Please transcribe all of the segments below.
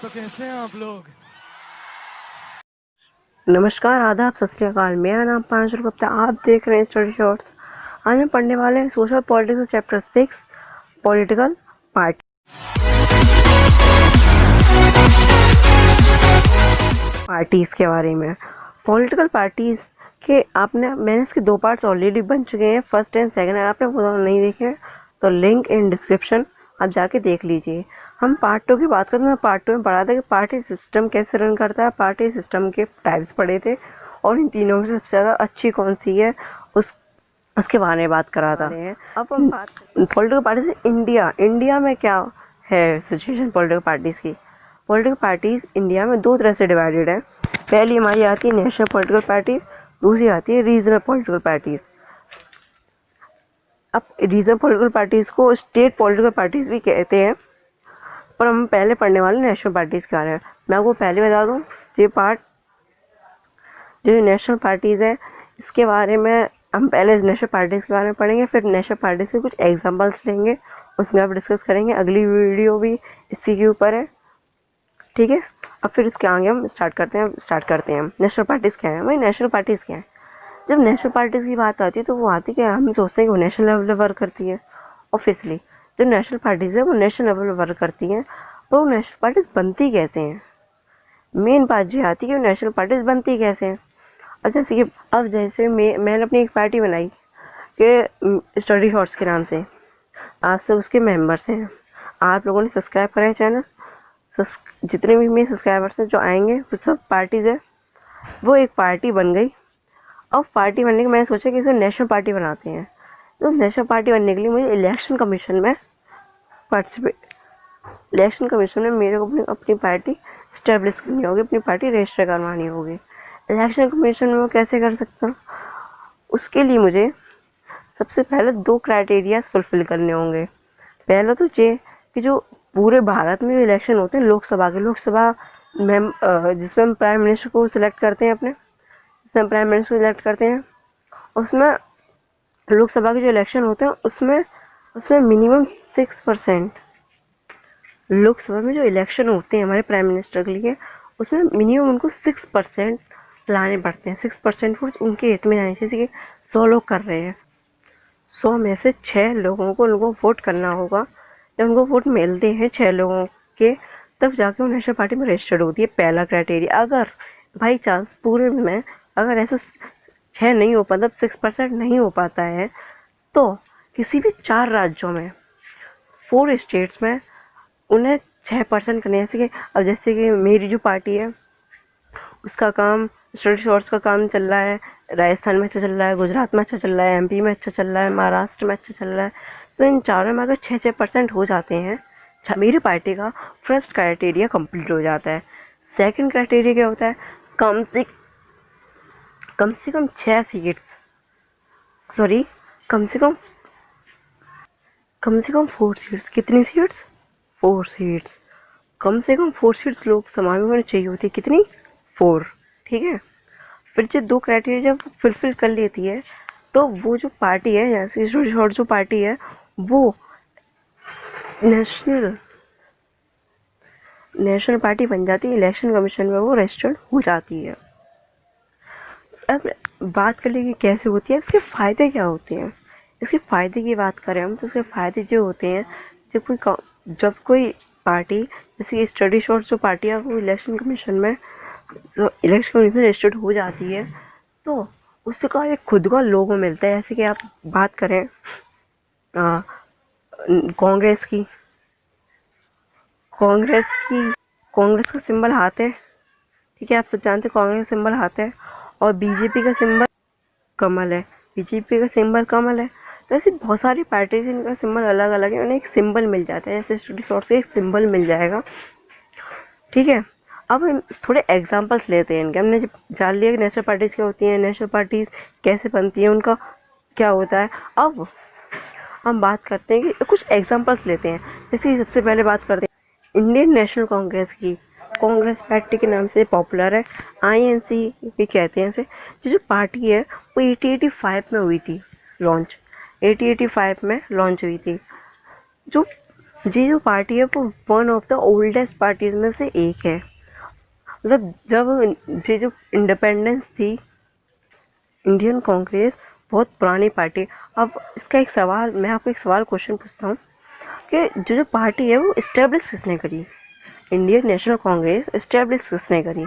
तो कैसे हैं आप लोग। नमस्कार, आदाब, सत श्री अकाल। मेरा नाम पांचुर गुप्ता। आप देख रहे हैं स्टडी शॉर्ट्स। आज हम पढ़ने वाले हैं social politics chapter 6 political parties के बारे में। पॉलिटिकल पार्टीज के मैंने इसके 2 पार्ट्स ऑलरेडी बन चुके हैं, फर्स्ट एंड सेकंड। अगर आपने वो नहीं देखे तो लिंक इन डिस्क्रिप्शन, आप जाके देख लीजिए। हम पार्ट 2 की बात करते हैं। पार्ट 2 में पढ़ा था कि पार्टी सिस्टम कैसे रन करता है, पार्टी सिस्टम के टाइप्स पढ़े थे और इन तीनों में से सबसे ज़्यादा अच्छी कौन सी है उसके बारे में बात करा था। अब हम बात पॉलिटिकल पार्टीज इंडिया में क्या है सिचुएशन पॉलिटिकल पार्टीज की। पॉलिटिकल पार्टीज इंडिया में 2 तरह से डिवाइडेड है। पहली हमारी आती है नेशनल पॉलिटिकल पार्टी, दूसरी आती है रीजनल पॉलिटिकल पार्टीज। अब रीजनल पॉलिटिकल पार्टीज को स्टेट पॉलिटिकल पार्टीज भी कहते हैं, पर हम पहले पढ़ने वाले नेशनल पार्टीज के बारे में। मैं आपको पहले बता दूं, ये पार्ट जो नेशनल पार्टीज है इसके बारे में हम पहले नेशनल पार्टीज के बारे में पढ़ेंगे, फिर नेशनल पार्टीज के कुछ एग्जांपल्स लेंगे, उसमें आप डिस्कस करेंगे। अगली वीडियो भी इसी के ऊपर है, ठीक है। अब फिर इसके आगे हम स्टार्ट करते हैं। नेशनल पार्टीज क्या है, भाई नेशनल पार्टीज क्या है। जब नेशनल पार्टीज की बात आती है तो वो आती क्या, हम सोचते हैं कि वो नेशनल लेवल पर वर्क करती है। ऑब्वियसली जो नेशनल पार्टीज है वो नेशनल लेवल पर वर्क करती हैं, पर वो नेशनल पार्टीज बनती कैसे हैं। मेन बात ये आती है कि वो नेशनल पार्टीज बनती कैसे हैं। जैसे मैंने अपनी एक पार्टी बनाई कि स्टडी शॉर्ट्स के नाम से। आज से उसके मेंबर्स हैं, आप लोगों ने सब्सक्राइब करा है चैनल। जितने भी मेरे सब्सक्राइबर्स हैं जो आएंगे वो सब पार्टीज है। वो एक पार्टी बन गई। अब पार्टी बनने के मैंने सोचा कि इसे नेशनल पार्टी बनाते हैं। तो नेशनल पार्टी बनने के लिए मुझे इलेक्शन कमीशन में मेरे को अपनी पार्टी इस्टेब्लिश करनी होगी, अपनी पार्टी रजिस्टर करवानी होगी। इलेक्शन कमीशन में वो कैसे कर सकता हूँ, उसके लिए मुझे सबसे पहले 2 क्राइटेरिया फुलफिल करने होंगे। पहला तो ये कि जो पूरे भारत में इलेक्शन होते हैं लोकसभा जिसमें हम प्राइम मिनिस्टर को सिलेक्ट करते हैं, उसमें लोकसभा के जो इलेक्शन होते हैं उसमें मिनिमम 6%। लोकसभा में जो इलेक्शन होते हैं हमारे प्राइम मिनिस्टर के लिए, उसमें मिनिमम उनको 6% लाने पड़ते हैं। 6% वोट उनके हित में जाने, जैसे कि 100 लोग कर रहे हैं, 100 में से 6 लोगों को उनको वोट करना होगा। जब उनको वोट मिलते हैं 6 लोगों के, तब जाके वो नेशनल पार्टी में रजिस्टर्ड होती है। पहला क्राइटेरिया। अगर बाई चांस पूरे में अगर ऐसा 6 नहीं हो पाता, 6% नहीं हो पाता है, तो किसी भी 4 राज्यों में, 4 स्टेट्स में उन्हें 6% करने। जैसे कि मेरी जो पार्टी है उसका काम स्टडी शॉर्ट्स का काम चल रहा है, राजस्थान में अच्छा चल रहा है, गुजरात में अच्छा चल रहा है, एमपी में अच्छा चल रहा है, महाराष्ट्र में अच्छा चल रहा है। तो इन चारों में अगर 6% हो जाते हैं, मेरी पार्टी का फर्स्ट क्राइटेरिया कंप्लीट हो जाता है। सेकंड क्राइटेरिया क्या होता है, कम से कम 6 सीट्स, सॉरी कम से कम 4 सीट्स। कितनी सीट्स? 4 सीट्स। कम से कम 4 सीट्स लोकसभा में होनी चाहिए होती है। कितनी? 4, ठीक है। फिर जो 2 क्राइटेरिया जब फुलफिल कर लेती है तो वो जो पार्टी है, जैसे जो पार्टी है वो नेशनल पार्टी बन जाती है। इलेक्शन कमीशन में वो रजिस्टर्ड हो जाती है। अब बात कर लेंगे कैसे होती है, इसके फ़ायदे क्या होते हैं। इसके फ़ायदे की बात करें हम तो इसके फ़ायदे जो होते हैं, जब कोई पार्टी, जैसे स्टडी शॉर्ट्स जो पार्टी है वो इलेक्शन कमीशन में रजिस्टर्ड हो जाती है, तो उसका एक खुद का लोगो मिलता है। जैसे कि आप बात करें कांग्रेस का सिंबल हाथ है, ठीक है। आप सब जानते हैं कांग्रेस का सिंबल हाथ है। और बीजेपी का सिंबल कमल है। तो ऐसी बहुत सारी पार्टीज इनका सिंबल अलग अलग है, उन्हें एक सिंबल मिल जाता है। जैसे स्टडी शॉर्ट से एक सिंबल मिल जाएगा, ठीक है। अब हम थोड़े एग्जांपल्स लेते हैं इनके। हमने जान लिया कि नेशनल पार्टीज क्या होती हैं, नेशनल पार्टीज कैसे बनती हैं, उनका क्या होता है। अब हम बात करते हैं कि कुछ एग्जांपल्स लेते हैं। जैसे सबसे पहले बात करते हैं इंडियन नेशनल कांग्रेस की। कांग्रेस पार्टी के नाम से पॉपुलर है, आईएनसी भी कहते हैं इसे। जो पार्टी है वो 1885 में हुई थी लॉन्च। 1885 में लॉन्च हुई थी। जो ये जो पार्टी है वो one of the oldest parties में से एक है। मतलब जब ये जो इंडिपेंडेंस थी, इंडियन कांग्रेस बहुत पुरानी पार्टी। अब इसका एक सवाल, मैं आपको एक सवाल क्वेश्चन पूछता हूँ कि जो पार्टी है वो इस्टेब्लिश किसने करी, इंडियन नेशनल कांग्रेस इस्टेब्लिश किसने करी?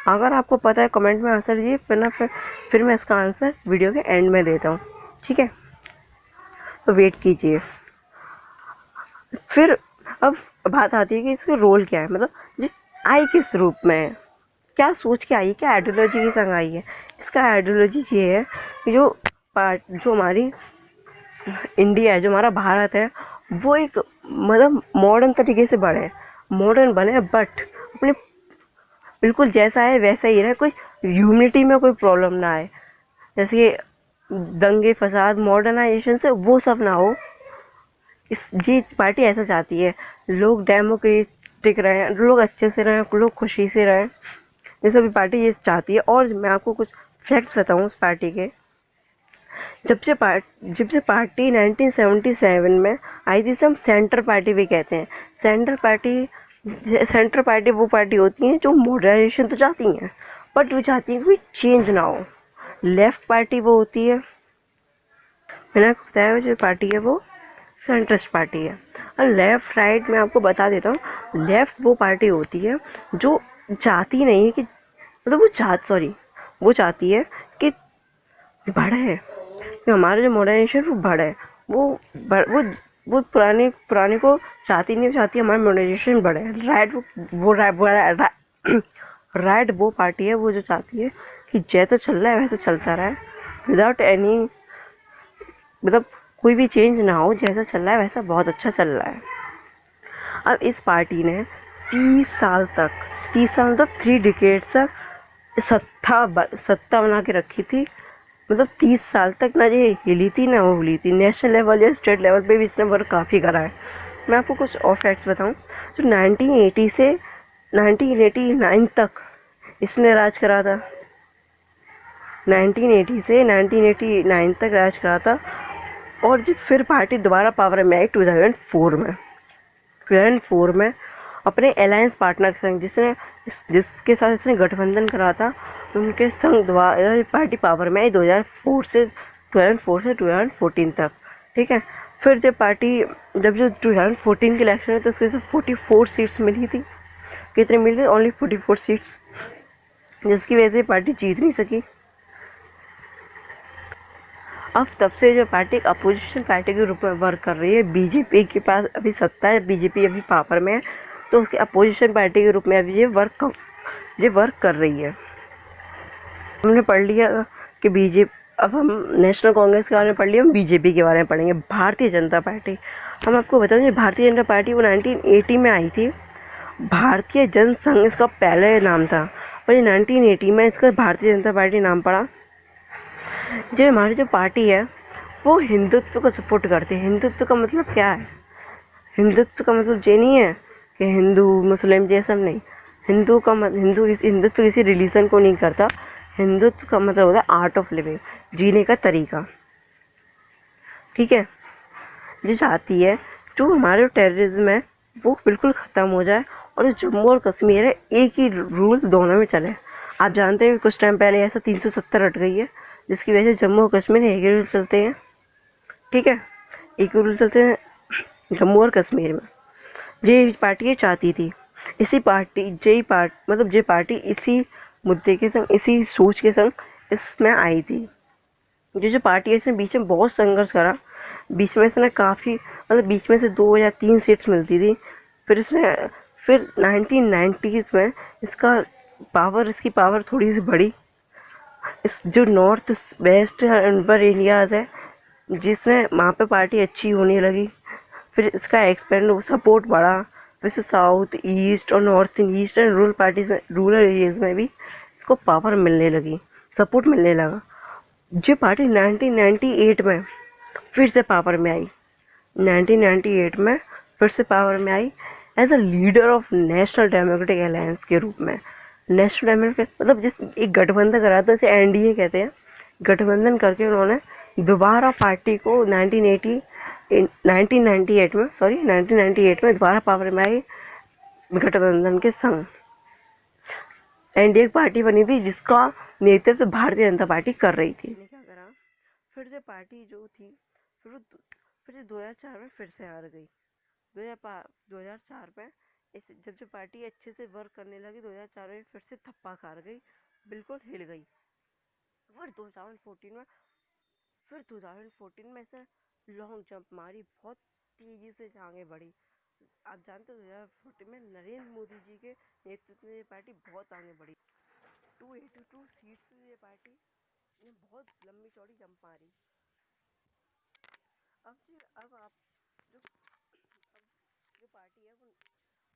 अगर आपको पता है कमेंट में आंसर दीजिए, फिर मैं इसका आंसर वीडियो के एंड में देता हूँ, ठीक है? तो वेट कीजिए। फिर अब बात आती है कि इसका रोल क्या है, मतलब जो आई किस रूप में है, क्या सोच के आई है, क्या आइडियोलॉजी के संग आई है। इसका आइडियोलॉजी ये है कि जो हमारी इंडिया है, जो हमारा भारत है, वो एक मतलब मॉडर्न तरीके से बढ़े, मॉडर्न बने, बट अपने बिल्कुल जैसा है वैसा ही रहे, कोई ह्यूमनिटी में कोई प्रॉब्लम ना आए, जैसे कि दंगे फसाद मॉडर्नाइजेशन से वो सब ना हो। ये पार्टी ऐसा चाहती है, लोग डेमोक्रेटिक रहें, लोग अच्छे से रहें, लोग खुशी से रहें, ये सभी पार्टी ये चाहती है। और मैं आपको कुछ फैक्ट्स बताऊं उस पार्टी के। जब से पार्टी 1977 में आई थी, हम सेंटर पार्टी भी कहते हैं। सेंटर पार्टी वो पार्टी होती है जो मॉडर्नाइजेशन तो चाहती हैं, बट वो चाहती है कोई चेंज ना हो। लेफ्ट पार्टी वो होती है, मैंने आपको बताया जो पार्टी है वो सेंट्रिस्ट पार्टी है। और लेफ्ट राइट मैं आपको बता देता हूँ, लेफ्ट वो पार्टी होती है जो चाहती नहीं है कि मतलब वो चाहती है कि बढ़े, कि हमारा जो मॉडर्नाइजेशन वो बढ़े। वो पुराने को चाहती नहीं, चाहती हमारा मॉडर्नाइजेशन बढ़े। राइट वो पार्टी है वो जो चाहती है कि जैसा चल रहा है वैसा चलता रहे, विदाउट एनी मतलब कोई भी चेंज ना हो, जैसा चल रहा है वैसा बहुत अच्छा चल रहा है। अब इस पार्टी ने 30 साल मतलब 3 डिकेड तक सत्ता बना के रखी थी। मतलब 30 साल तक ना ये हिली थी ना वो हिली थी। नेशनल लेवल या स्टेट लेवल पे भी इसने वर्क काफ़ी करा है। मैं आपको कुछ और फैक्ट्स बताऊं, जो 1980 से 1989 तक इसने राज करा था। 1980 से 1989 तक राज करा था। और जो फिर पार्टी दोबारा पावर में आई 2004 में अपने अलायंस पार्टनर के संग, जिसके साथ इसने गठबंधन करा था, उनके संग द्वारा पार्टी पावर में आई 2004 से 2014 तक, ठीक है? फिर जब जो 2014 के इलेक्शन है तो उसके साथ 44 सीट्स मिली थी। कितनी मिली थी? ओनली 44 सीट्स, जिसकी वजह से पार्टी जीत नहीं सकी। अब तब से जो पार्टी अपोजिशन पार्टी के रूप में वर्क कर रही है। बीजेपी के पास अभी सत्ता है, बीजेपी अभी पावर में है, तो उसके अपोजिशन पार्टी के रूप में अभी ये वर्क कर रही है। हमने पढ़ लिया कि बीजेपी, अब हम नेशनल कांग्रेस के बारे में पढ़ लिया, हम बीजेपी के बारे में पढ़ेंगे। भारतीय जनता पार्टी, हम आपको बताएं भारतीय जनता पार्टी वो 1980 में आई थी। भारतीय जनसंघ इसका पहले नाम था, और ये 1980 में इसका भारतीय जनता पार्टी नाम पड़ा। जो हमारी जो पार्टी है वो हिंदुत्व को सपोर्ट करती है। हिंदुत्व का मतलब क्या है? हिंदुत्व का मतलब ये नहीं है कि हिंदू मुस्लिम ये सब नहीं। हिंदुत्व किसी रिलीजन को नहीं करता। हिंदुत्व का मतलब होता है आर्ट ऑफ लिविंग, जीने का तरीका, ठीक है? जो चाहती है जो हमारे जो टेररिज्म है वो बिल्कुल ख़त्म हो जाए, और जो जम्मू और कश्मीर है एक ही रूल दोनों में चले। आप जानते हैं कुछ टाइम पहले ऐसा 370 हट गई है, जिसकी वजह से जम्मू और कश्मीर एक ही रूल चलते हैं, ठीक है? एक ही रूल चलते हैं जम्मू और कश्मीर में। ये पार्टी ये चाहती थी, इसी पार्टी इसी मुद्दे के संग, इसी सोच के संग इसमें आई थी। जो पार्टी है इसने बीच में बहुत संघर्ष करा। बीच में इसने काफ़ी बीच में से 2 या 3 सीट्स मिलती थी। फिर 1990s में इसकी पावर थोड़ी सी बढ़ी। इस जो नॉर्थ वेस्ट अर्बन एरियाज है, जिसमें वहाँ पे पार्टी अच्छी होने लगी, फिर इसका एक्सपेंड सपोर्ट बढ़ा। फिर साउथ ईस्ट और north east and rural areas में भी इसको पावर मिलने लगी, सपोर्ट मिलने लगा। जो पार्टी 1998 में फिर से पावर में आई, 1998 में फिर से पावर में आई as a leader of national democratic alliance के रूप में। नेशनल डेमोक्रेटिक मतलब जिस एक गठबंधन करा था, इसे एनडीए कहते हैं। गठबंधन करके उन्होंने दोबारा पार्टी को 1998 में दोबारा पावर में आई गठबंधन के संग। एनडीए पार्टी बनी थी जिसका नेतृत्व भारतीय जनता पार्टी कर रही थी। क्या करा, फिर से पार्टी जो थी फिर 2004 में फिर से हार गई। 2004 में जब पार्टी अच्छे से वर्क करने लगी 2004 में फिर से थप्पा खार गई, बिल्कुल हिल गई। फिर 2014 में ऐसा लॉन्ग जंप मारी, बहुत तेजी से आगे बढ़ी। आप जानते हो 2014 में नरेंद्र मोदी जी के नेतृत्व में ये पार्टी बहुत आगे बढ़ी। 282 सीट से ये पार्टी ने बहुत लंबी चौड़ी जंप मारी। अब आप जो पार्टी है वो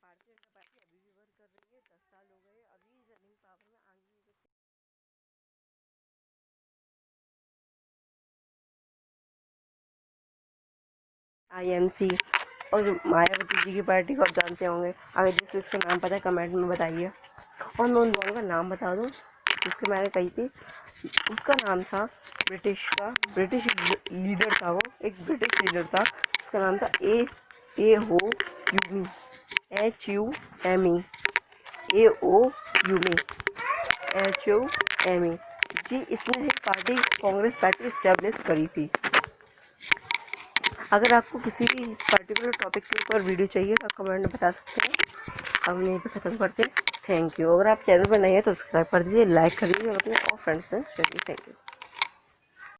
भारतीय जनता पार्टी अभी भी वर्क कर रही है। 10 साल हो गए, अभी रनिंग पावर में आगे IMC और मायावती जी की पार्टी को आप जानते होंगे। अगर जिसको इसका नाम पता है कमेंट में बताइए। और मैं उन दोनों का नाम बता दूं जिसके मैंने कही थी। उसका नाम था ब्रिटिश लीडर था, वो एक ब्रिटिश लीडर था। उसका नाम था AOUME जी। इसने एक पार्टी कांग्रेस पार्टी इस्टेब्लिश करी थी। अगर आपको किसी भी पर्टिकुलर टॉपिक के ऊपर वीडियो चाहिए तो आप कमेंट में बता सकते हैं। अब यहीं पर खत्म करते हैं। Thank you. अगर आप चैनल पर नए हैं तो सब्सक्राइब कर दीजिए, लाइक कर दीजिए और अपने और फ्रेंड्स में शेयर कीजिए। Thank you.